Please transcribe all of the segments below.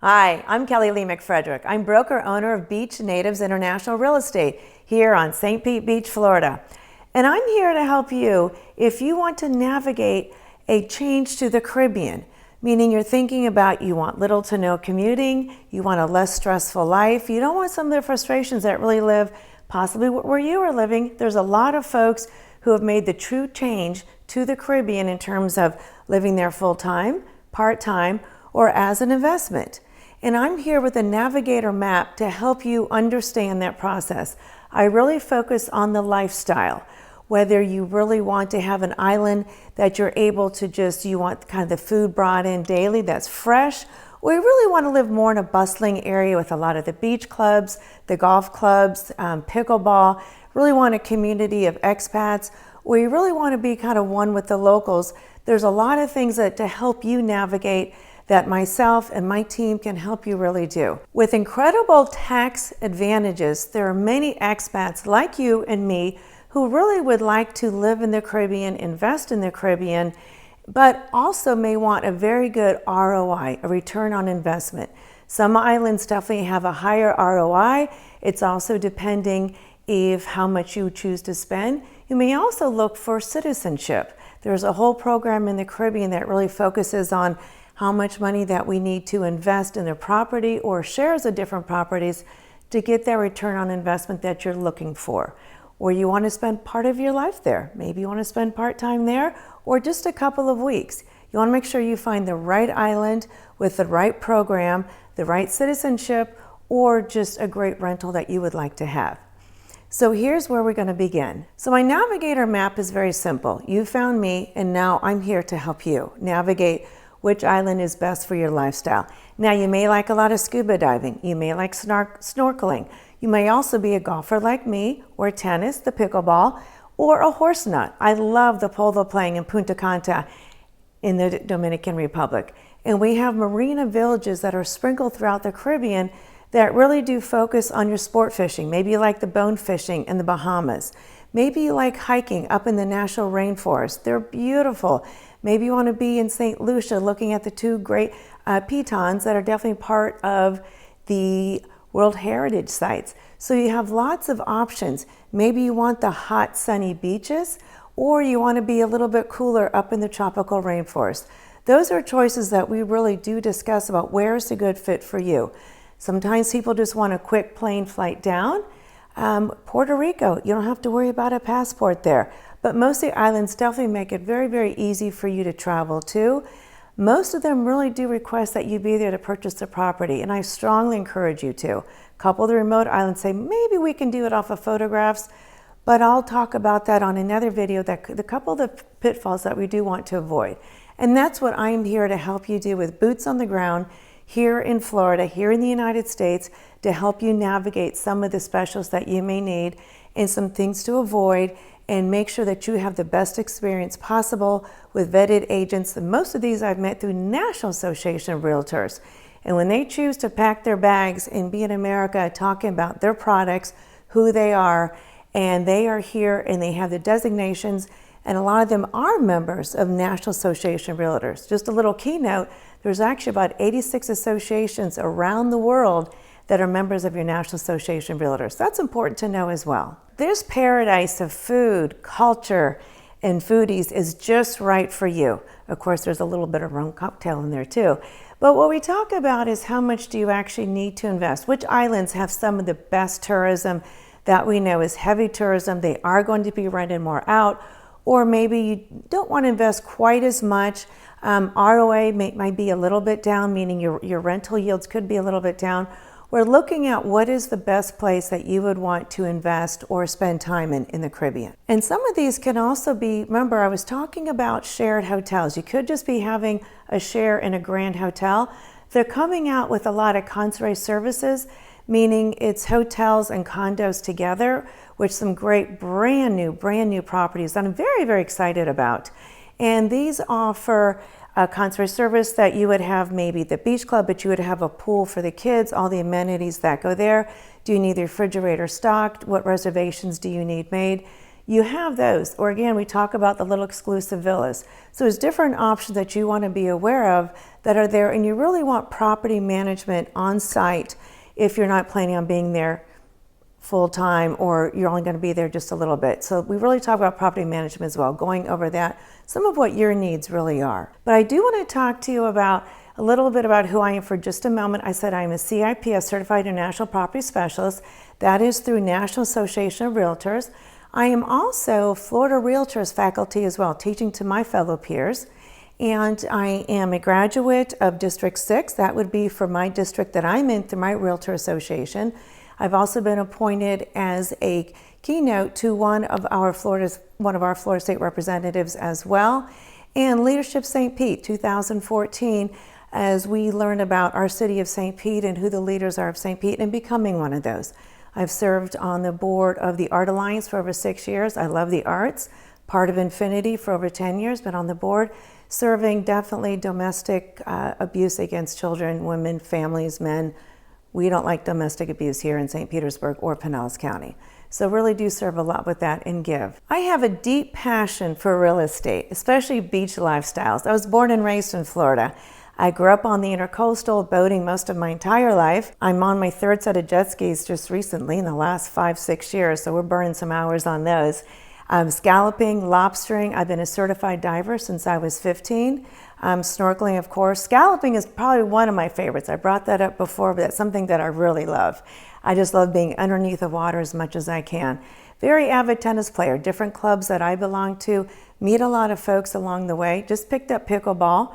Hi, I'm KellyLee McFrederick. I'm broker owner of Beach Natives International Real Estate here on St. Pete Beach, Florida. And I'm here to help you if you want to navigate a change to the Caribbean, meaning you're thinking about you want little to no commuting, you want a less stressful life, you don't want some of the frustrations that really live possibly where you are living. There's a lot of folks who have made the true change to the Caribbean in terms of living there full-time, part-time, or as an investment. And I'm here with a Navigator map to help you understand that process. I really focus on the lifestyle, whether you really want to have an island that you're able to you want kind of the food brought in daily that's fresh, or you really want to live more in a bustling area with a lot of the beach clubs, the golf clubs, pickleball, really want a community of expats, or you really want to be kind of one with the locals. There's a lot of things to help you navigate that myself and my team can help you really do. With incredible tax advantages, there are many expats like you and me who really would like to live in the Caribbean, invest in the Caribbean, but also may want a very good ROI, a return on investment. Some islands definitely have a higher ROI. It's also depending if how much you choose to spend. You may also look for citizenship. There's a whole program in the Caribbean that really focuses on how much money that we need to invest in their property or shares of different properties to get that return on investment that you're looking for. Or you want to spend part of your life there. Maybe you want to spend part-time there or just a couple of weeks. You want to make sure you find the right island with the right program, the right citizenship, or just a great rental that you would like to have. So here's where we're going to begin. So my Navigator map is very simple. You found me and now I'm here to help you navigate which island is best for your lifestyle. Now you may like a lot of scuba diving. You may like snorkeling. You may also be a golfer like me, or tennis, the pickleball, or a horse nut. I love the polo playing in Punta Cana in the Dominican Republic. And we have marina villages that are sprinkled throughout the Caribbean that really do focus on your sport fishing. Maybe you like the bone fishing in the Bahamas. Maybe you like hiking up in the national rainforest. They're beautiful. Maybe you want to be in St. Lucia looking at the two great pitons that are definitely part of the World Heritage Sites. So you have lots of options. Maybe you want the hot, sunny beaches, or you want to be a little bit cooler up in the tropical rainforest. Those are choices that we really do discuss about where is a good fit for you. Sometimes people just want a quick plane flight down. Puerto Rico, you don't have to worry about a passport there. But most of the islands definitely make it very, very easy for you to travel to. Most of them really do request that you be there to purchase the property, and I strongly encourage you to. A couple of the remote islands say, maybe we can do it off of photographs, but I'll talk about that on another video, the couple of the pitfalls that we do want to avoid. And that's what I'm here to help you do with boots on the ground here in Florida, here in the United States, to help you navigate some of the specials that you may need and some things to avoid, and make sure that you have the best experience possible with vetted agents. And most of these I've met through National Association of Realtors. And when they choose to pack their bags and be in America talking about their products, who they are, and they are here and they have the designations, and a lot of them are members of National Association of Realtors. Just a little keynote, there's actually about 86 associations around the world that are members of your National Association of Realtors. That's important to know as well. This paradise of food, culture, and foodies is just right for you. Of course, there's a little bit of rum cocktail in there too. But what we talk about is how much do you actually need to invest? Which islands have some of the best tourism that we know is heavy tourism? They are going to be rented more out, or maybe you don't want to invest quite as much. ROA might be a little bit down, meaning your rental yields could be a little bit down. We're looking at what is the best place that you would want to invest or spend time in the Caribbean. And some of these can also be, remember I was talking about shared hotels. You could just be having a share in a grand hotel. They're coming out with a lot of concierge services, meaning it's hotels and condos together, with some great brand new properties that I'm very, very excited about. And these offer a concierge service that you would have maybe the beach club, but you would have a pool for the kids, all the amenities that go there. Do you need the refrigerator stocked? What reservations do you need made? you have those. Or again, we talk about the little exclusive villas. So there's different options that you want to be aware of that are there, and you really want property management on site if you're not planning on being there full time, or you're only going to be there just a little bit. So we really talk about property management as well, going over that, some of what your needs really are. But I do want to talk to you about a little bit about who I am for just a moment. I said I'm a CIP, a Certified International Property Specialist. That is through National Association of Realtors. I am also Florida Realtors faculty as well, teaching to my fellow peers. And I am a graduate of District 6. That would be for my district that I'm in through my Realtor Association. I've also been appointed as a keynote to one of our Florida State representatives as well. And Leadership St. Pete 2014, as we learn about our city of St. Pete and who the leaders are of St. Pete, and becoming one of those. I've served on the board of the Art Alliance for over 6 years. I love the arts. Part of Infinity for over 10 years, been on the board, serving definitely domestic abuse against children, women, families, men. We don't like domestic abuse here in St. Petersburg or Pinellas County. So really do serve a lot with that and give. I have a deep passion for real estate, especially beach lifestyles. I was born and raised in Florida. I grew up on the intercoastal, boating most of my entire life. I'm on my third set of jet skis just recently in the last 5-6 years, so we're burning some hours on those. Scalloping, lobstering. I've been a certified diver since I was 15. Snorkeling, of course. Scalloping is probably one of my favorites. I brought that up before, but that's something that I really love. I just love being underneath the water as much as I can. Very avid tennis player. Different clubs that I belong to. Meet a lot of folks along the way. Just picked up pickleball.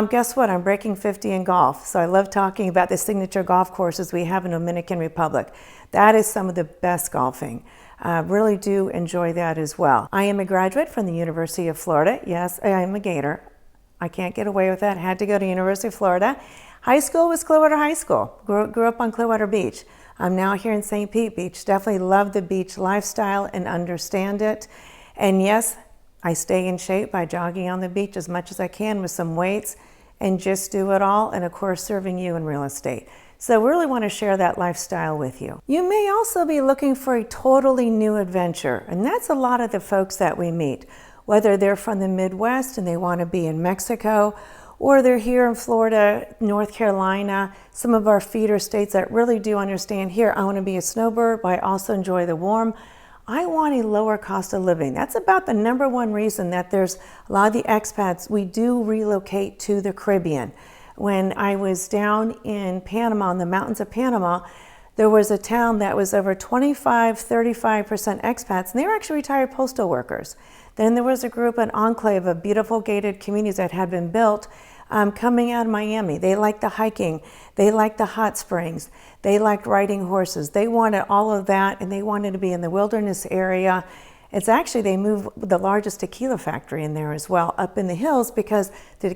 Guess what? I'm breaking 50 in golf. So I love talking about the signature golf courses we have in Dominican Republic. That is some of the best golfing. Really do enjoy that as well. I am a graduate from the University of Florida. Yes, I am a Gator. I can't get away with that. Had to go to University of Florida. High school was Clearwater High School. Grew up on Clearwater Beach. I'm now here in St. Pete Beach. Definitely love the beach lifestyle and understand it. And yes, I stay in shape by jogging on the beach as much as I can with some weights and just do it all. And of course, serving you in real estate. So we really want to share that lifestyle with you. You may also be looking for a totally new adventure. And that's a lot of the folks that we meet. Whether they're from the Midwest and they want to be in Mexico, or they're here in Florida, North Carolina, some of our feeder states that really do understand here, I want to be a snowbird, but I also enjoy the warm. I want a lower cost of living. That's about the number one reason that there's a lot of the expats, we do relocate to the Caribbean. When I was down in Panama, in the mountains of Panama, there was a town that was over 35% expats, and they were actually retired postal workers. Then there was a group, an enclave of beautiful gated communities that had been built coming out of Miami. They liked the hiking, they liked the hot springs, they liked riding horses. They wanted all of that, and they wanted to be in the wilderness area. It's actually, they moved the largest tequila factory in there as well, up in the hills, because the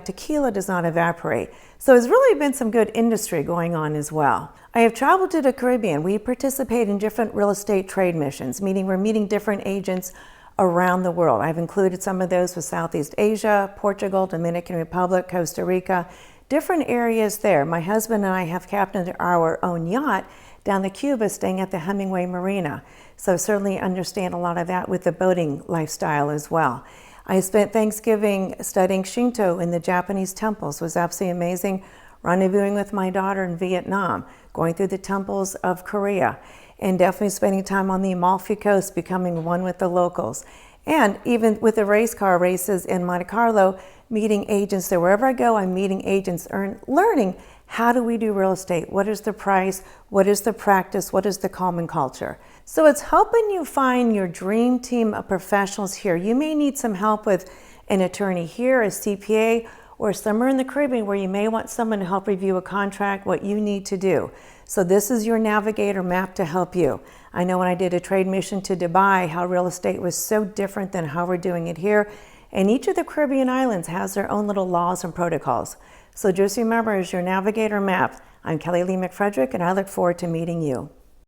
tequila does not evaporate. So there's really been some good industry going on as well. I have traveled to the Caribbean. We participate in different real estate trade missions, meaning we're meeting different agents around the world. I've included some of those with Southeast Asia, Portugal, Dominican Republic, Costa Rica, different areas there. My husband and I have captained our own yacht down to Cuba, staying at the Hemingway Marina. So certainly understand a lot of that with the boating lifestyle as well. I spent Thanksgiving studying Shinto in the Japanese temples. It was absolutely amazing. Rendezvousing with my daughter in Vietnam, going through the temples of Korea, and definitely spending time on the Amalfi Coast, becoming one with the locals. And even with the race car races in Monte Carlo, meeting agents there. Wherever I go, I'm meeting agents, learning how do we do real estate? What is the price? What is the practice? What is the common culture? So it's helping you find your dream team of professionals here. You may need some help with an attorney here, a CPA, or somewhere in the Caribbean where you may want someone to help review a contract, what you need to do. So this is your navigator map to help you. I know when I did a trade mission to Dubai, how real estate was so different than how we're doing it here. And each of the Caribbean islands has their own little laws and protocols. So just remember, as your navigator map, I'm KellyLee McFrederick, and I look forward to meeting you.